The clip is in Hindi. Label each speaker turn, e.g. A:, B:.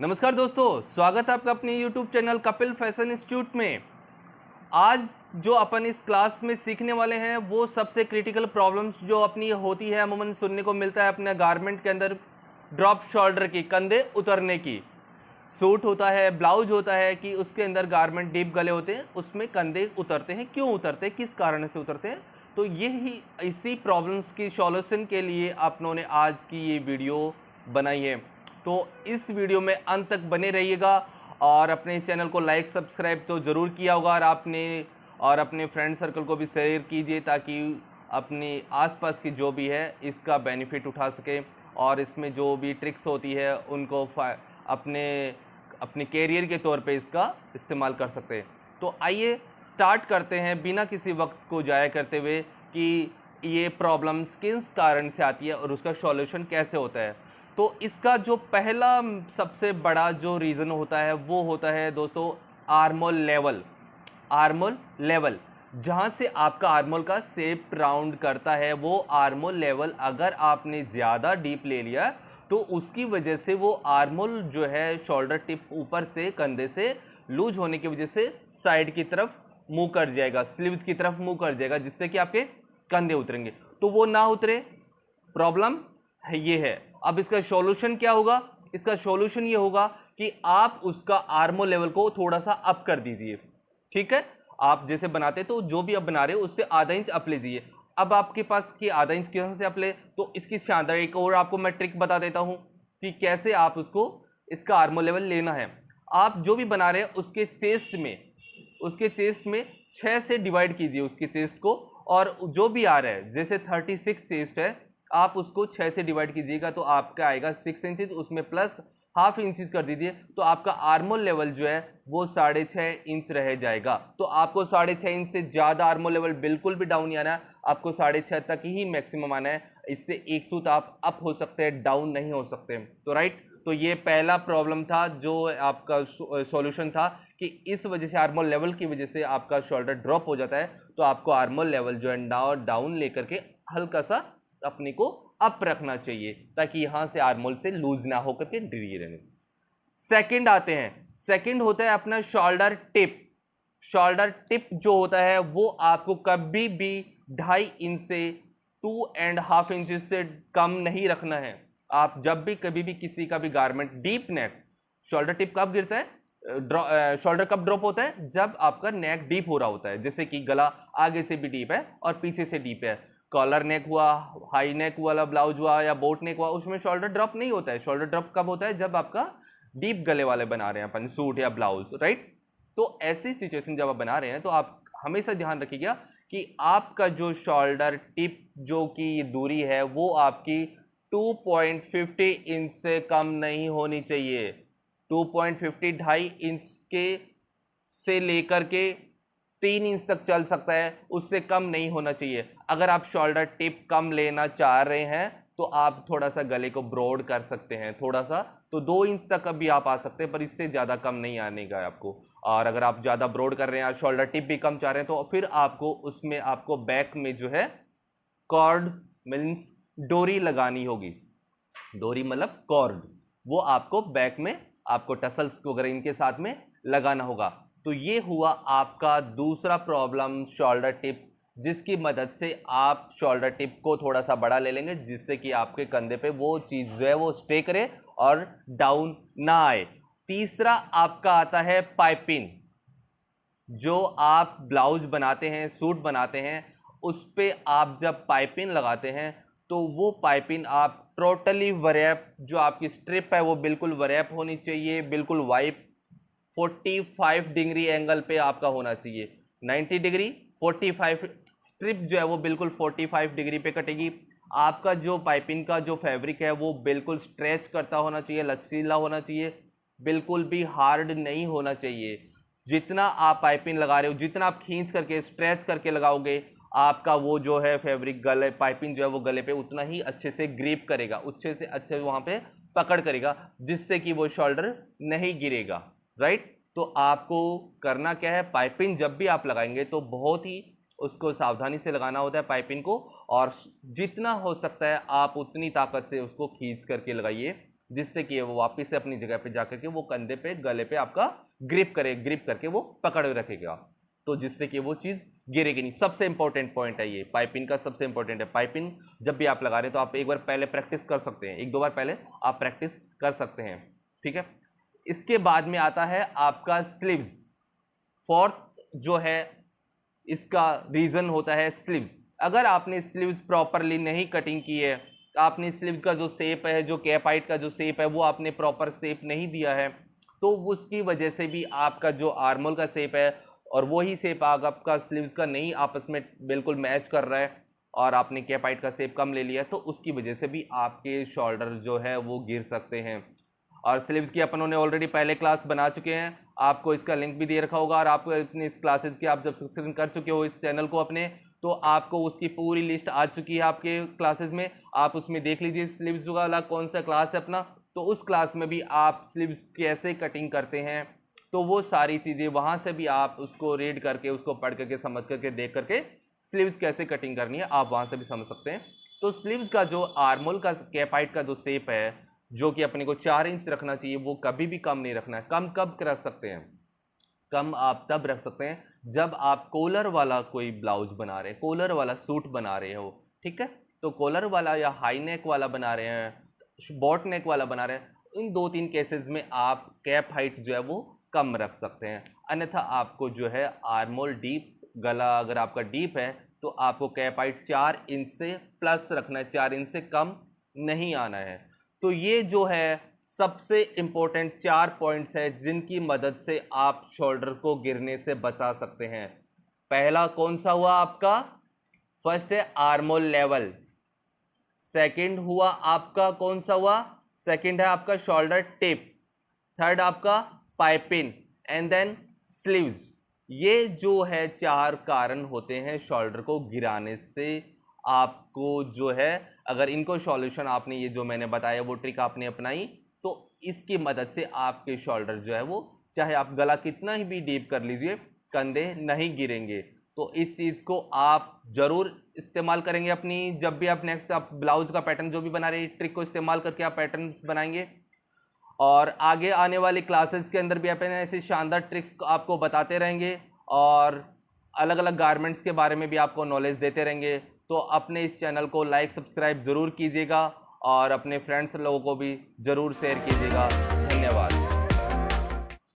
A: नमस्कार दोस्तों, स्वागत है आपका अपने YouTube channel Kapil fashion institute में। आज जो अपन इस क्लास में सीखने वाले हैं वो सबसे क्रिटिकल प्रॉब्लम्स जो अपनी होती है, अमूमन सुनने को मिलता है अपने गारमेंट के अंदर, ड्रॉप शोल्डर की, कंधे उतरने की। सूट होता है, ब्लाउज होता है कि उसके अंदर गारमेंट डीप गले होते हैं, उसमें कंधे उतरते हैं। क्यों उतरते हैं, किस कारण से उतरते हैं, तो यही इसी प्रॉब्लम्स की सॉल्यूशन के लिए आप लोगों ने आज की ये वीडियो बनाई है। तो इस वीडियो में अंत तक बने रहिएगा और अपने चैनल को लाइक सब्सक्राइब तो ज़रूर किया होगा और अपने फ्रेंड सर्कल को भी शेयर कीजिए ताकि अपने आसपास की जो भी है इसका बेनिफिट उठा सके और इसमें जो भी ट्रिक्स होती है उनको अपने अपने कैरियर के तौर पे इसका इस्तेमाल कर सकते हैं। तो आइए स्टार्ट करते हैं बिना किसी वक्त को ज़ाया करते हुए कि ये प्रॉब्लम्स किस कारण से आती है और उसका सॉल्यूशन कैसे होता है। तो इसका जो पहला सबसे बड़ा जो रीज़न होता है वो होता है दोस्तों आर्मोल लेवल। आर्मोल लेवल जहाँ से आपका आर्मोल का शेप राउंड करता है, वो आर्मोल लेवल अगर आपने ज़्यादा डीप ले लिया तो उसकी वजह से वो आर्मोल जो है शोल्डर टिप ऊपर से कंधे से लूज होने की वजह से साइड की तरफ मुंह कर जाएगा, स्लीव्स की तरफ मुंह कर जाएगा, जिससे कि आपके कंधे उतरेंगे। तो वो ना उतरे, प्रॉब्लम है ये है। अब इसका सॉल्यूशन क्या होगा? इसका सॉल्यूशन ये होगा कि आप उसका आर्मोल लेवल को थोड़ा सा अप कर दीजिए। ठीक है, आप जैसे बनाते तो जो भी आप बना रहे हो उससे आधा इंच अप लीजिए। अब आपके पास कि आधा इंच कैसे से अप ले, तो इसकी शानदार एक और आपको मैं ट्रिक बता देता हूं कि कैसे आप उसको इसका आर्मोल लेवल लेना है। आप जो भी बना रहे हैं उसके चेस्ट में 6 से डिवाइड कीजिए उसके चेस्ट को, और जो भी आ रहा है जैसे 36 चेस्ट है आप उसको 6 से डिवाइड कीजिएगा तो आपका आएगा 6 इंचेस, उसमें प्लस हाफ इंचेस कर दीजिए तो आपका आर्मोल लेवल जो है वो 6.5 इंच रह जाएगा। तो आपको 6.5 इंच से ज़्यादा आर्मोल लेवल बिल्कुल भी डाउन नहीं आना है, आपको 6.5 तक ही मैक्सिमम आना है। इससे एक सूत आप अप हो सकते हैं, डाउन नहीं हो सकते। तो राइट, तो ये पहला प्रॉब्लम था जो आपका सॉल्यूशन था कि इस वजह से आर्मोल लेवल की वजह से आपका शोल्डर ड्रॉप हो जाता है। तो आपको आर्मोल लेवल जो है डाउन लेकर के हल्का सा अपने को अप रखना चाहिए ताकि यहां से आर्मोल से लूज ना होकर के गिरे रहे। सेकंड आते हैं, सेकंड होता है अपना शोल्डर टिप। शोल्डर टिप जो होता है वो आपको कभी भी 2.5 इंच से 2.5 इंचेस से कम नहीं रखना है। आप जब भी कभी भी किसी का भी garment deep neck, shoulder tip कब गिरता है, शोल्डर कब ड्रॉप होता है, जब आपका नेक डीप हो रहा होता है। जैसे कि गला आगे से भी डीप है और पीछे से डीप है, कॉलर नेक हुआ, हाई नेक वाला ब्लाउज हुआ या बोट नेक हुआ, उसमें शोल्डर ड्रॉप नहीं होता है। शोल्डर ड्रॉप कब होता है, जब आपका डीप गले वाले बना रहे हैं अपन सूट या ब्लाउज, राइट। तो ऐसी सिचुएशन जब आप बना रहे हैं तो आप हमेशा ध्यान रखिएगा कि आपका जो शोल्डर टिप जो की दूरी है वो आपकी 2.50 इंच से कम नहीं होनी चाहिए। 2.50 2.5 इंच के से लेकर के 3 इंच तक चल सकता है, उससे कम नहीं होना चाहिए। अगर आप शोल्डर टिप कम लेना चाह रहे हैं तो आप थोड़ा सा गले को ब्रॉड कर सकते हैं, थोड़ा सा, तो 2 इंच तक अभी आप आ सकते हैं, पर इससे ज़्यादा कम नहीं आने का आपको। और अगर आप ज़्यादा ब्रॉड कर रहे हैं, शोल्डर टिप भी कम चाह रहे हैं, तो फिर आपको उसमें आपको बैक में जो है कॉर्ड मीन्स डोरी लगानी होगी। डोरी मतलब कॉर्ड, वो आपको बैक में आपको टसल्स वगैरह इनके साथ में लगाना होगा। तो ये हुआ आपका दूसरा प्रॉब्लम शोल्डर टिप, जिसकी मदद से आप शोल्डर टिप को थोड़ा सा बड़ा ले लेंगे जिससे कि आपके कंधे पे वो चीज़ जो है वो स्टे करे और डाउन ना आए। तीसरा आपका आता है पाइपिंग। जो आप ब्लाउज बनाते हैं, सूट बनाते हैं, उस पे आप जब पाइपिंग लगाते हैं तो वो पाइपिंग आप टोटली वरैप, जो आपकी स्ट्रिप है वो बिल्कुल वरैप होनी चाहिए, बिल्कुल वाइप 45 डिग्री एंगल पे आपका होना चाहिए। 90 डिग्री 45 स्ट्रिप जो है वो बिल्कुल 45 डिग्री पे कटेगी। आपका जो पाइपिंग का जो फैब्रिक है वो बिल्कुल स्ट्रेच करता होना चाहिए, लचीला होना चाहिए, बिल्कुल भी हार्ड नहीं होना चाहिए। जितना आप पाइपिंग लगा रहे हो, जितना आप खींच करके स्ट्रेच करके लगाओगे, आपका वो जो है फैब्रिक गले पाइपिंग जो है वो गले पे उतना ही अच्छे से ग्रिप करेगा, अच्छे से अच्छे वहाँ पे पकड़ करेगा, जिससे कि वो शोल्डर नहीं गिरेगा, राइट। तो आपको करना क्या है, पाइपिंग जब भी आप लगाएंगे तो बहुत ही उसको सावधानी से लगाना होता है पाइपिंग को, और जितना हो सकता है आप उतनी ताकत से उसको खींच करके लगाइए जिससे कि वो वापस से अपनी जगह पे जाकर के वो कंधे पे गले पे आपका ग्रिप करके वो पकड़ रखेगा, तो जिससे कि वो चीज़ गिरेगी नहीं। सबसे इंपॉर्टेंट पॉइंट है ये, पाइपिंग का सबसे इंपॉर्टेंट है। पाइपिंग जब भी आप लगा रहे हैं तो आप एक बार पहले प्रैक्टिस कर सकते हैं, 1-2 बार पहले आप प्रैक्टिस कर सकते हैं, ठीक है। इसके बाद में आता है आपका स्लीव्स। फोर्थ जो है इसका रीज़न होता है स्लीव्स। अगर आपने स्लीव्स प्रॉपरली नहीं कटिंग की है, आपने स्लीव्स का जो शेप है, जो कैप हाइट का जो शेप है, वो आपने प्रॉपर शेप नहीं दिया है, तो उसकी वजह से भी आपका जो आर्मोल का शेप है और वही शेप आपका स्लीव्स का नहीं आपस में बिल्कुल मैच कर रहा है और आपने कैप हाइट का शेप कम ले लिया है, तो उसकी वजह से भी आपके शोल्डर जो है वो गिर सकते हैं। और स्लीव्स की अपनों ने ऑलरेडी पहले क्लास बना चुके हैं, आपको इसका लिंक भी दे रखा होगा, और आप अपनी इस क्लासेस की आप जब सब्सक्रिप्शन कर चुके हो इस चैनल को अपने, तो आपको उसकी पूरी लिस्ट आ चुकी है आपके क्लासेस में, आप उसमें देख लीजिए स्लीव्स वाला कौन सा क्लास है अपना, तो उस क्लास में भी आप स्लीव्स कैसे कटिंग करते हैं, तो वो सारी चीज़ें वहाँ से भी आप उसको रीड करके, उसको पढ़ करके, समझ करके, देख करके स्लीव्स कैसे कटिंग करनी है आप वहाँ से भी समझ सकते हैं। तो स्लीव्स का जो आर्मोल का कैप हाइट का जो शेप है, जो कि अपने को 4 इंच रखना चाहिए, वो कभी भी कम नहीं रखना है। कम कब रख सकते हैं? कम आप तब रख सकते हैं जब आप कॉलर वाला कोई ब्लाउज बना रहे हैं, कॉलर वाला सूट बना रहे हो, ठीक है। तो कॉलर वाला या हाई नेक वाला बना रहे हैं, बॉट नेक वाला बना रहे हैं, इन 2-3 केसेस में आप कैप हाइट जो है वो कम रख सकते हैं। अन्यथा आपको जो है आर्मोल डीप, गला अगर आपका डीप है तो आपको कैप हाइट 4 इंच से प्लस रखना है, 4 इंच से कम नहीं आना है। तो ये जो है सबसे इम्पोर्टेंट 4 पॉइंट्स है जिनकी मदद से आप शोल्डर को गिरने से बचा सकते हैं। पहला कौन सा हुआ आपका? फर्स्ट है आर्मोल लेवल। सेकंड हुआ आपका कौन सा हुआ? सेकंड है आपका शोल्डर टिप। थर्ड आपका पाइपिंग एंड देन स्लीव्स। ये जो है 4 कारण होते हैं शोल्डर को गिराने से। आपको जो है अगर इनको सॉल्यूशन आपने ये जो मैंने बताया वो ट्रिक आपने अपनाई, तो इसकी मदद से आपके शोल्डर जो है वो, चाहे आप गला कितना ही भी डीप कर लीजिए, कंधे नहीं गिरेंगे। तो इस चीज़ को आप ज़रूर इस्तेमाल करेंगे अपनी, जब भी आप नेक्स्ट आप ब्लाउज का पैटर्न जो भी बना रहे हैं, ट्रिक को इस्तेमाल करके आप पैटर्न बनाएंगे। और आगे आने वाली क्लासेस के अंदर भी अपन ऐसे शानदार ट्रिक्स आपको बताते रहेंगे और अलग अलग गारमेंट्स के बारे में भी आपको नॉलेज देते रहेंगे। तो अपने इस चैनल को लाइक सब्सक्राइब ज़रूर कीजिएगा और अपने फ्रेंड्स लोगों को भी ज़रूर शेयर कीजिएगा। धन्यवाद।